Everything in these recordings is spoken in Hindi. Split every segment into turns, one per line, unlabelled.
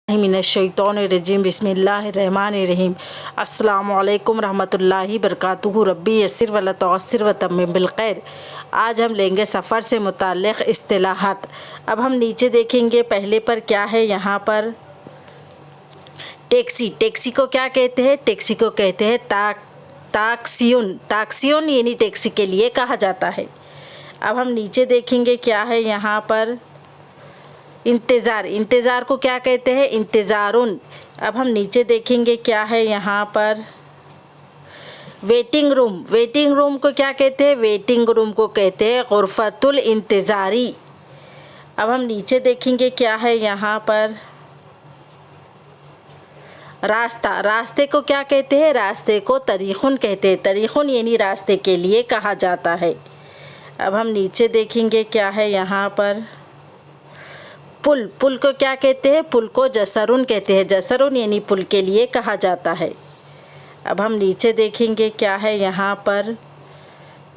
मिनश्शैतानिर्रजीम बिस्मिल्लाहिर्रहमानिर्रहीम अस्सलामुअलैकुम रहमतुल्लाहि बरकातुहू रब्बी यस्सिर वला तुअस्सिर व तम्मिम बिल खैर। आज हम लेंगे सफ़र से मुताल्लिक़ इस्तिलाहात। अब हम नीचे देखेंगे पहले पर क्या है। यहाँ पर टैक्सी, टैक्सी को क्या कहते हैं? टैक्सी को कहते हैं ताक्सियुन। ताक्सियुन यानी टैक्सी के लिए कहा जाता है। अब हम नीचे देखेंगे क्या है यहाँ पर। इंतज़ार, इंतज़ार को क्या कहते हैं? इंतज़ारुन। अब हम नीचे देखेंगे क्या है यहाँ पर। वेटिंग रूम, वेटिंग रूम को क्या कहते हैं? वेटिंग रूम को कहते हैं गुरफ़तुल इंतज़ारी। अब हम नीचे देखेंगे क्या है यहाँ पर। रास्ता, रास्ते को क्या कहते हैं? रास्ते को तरीक़ुन कहते हैं। तरीक़ुन यानी रास्ते के लिए कहा जाता है। अब हम नीचे देखेंगे क्या है यहाँ पर। पुल, पुल को क्या कहते हैं? पुल को जसरुन कहते हैं। जसरुन यानी पुल के लिए कहा जाता है। अब हम नीचे देखेंगे क्या है यहाँ पर।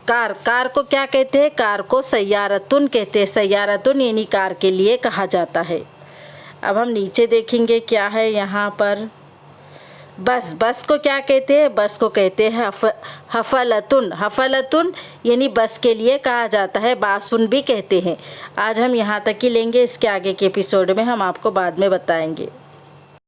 कार, कार को क्या कहते हैं? कार को सय्यारतुन कहते हैं। सय्यारतुन यानी कार के लिए कहा जाता है। अब हम नीचे देखेंगे क्या है यहाँ पर। बस, बस को क्या कहते हैं? बस को कहते हैं हफ़लतुन। हफ़लतुन यानी बस के लिए कहा जाता है। बासुन भी कहते हैं। आज हम यहाँ तक ही लेंगे, इसके आगे के एपिसोड में हम आपको बाद में बताएंगे।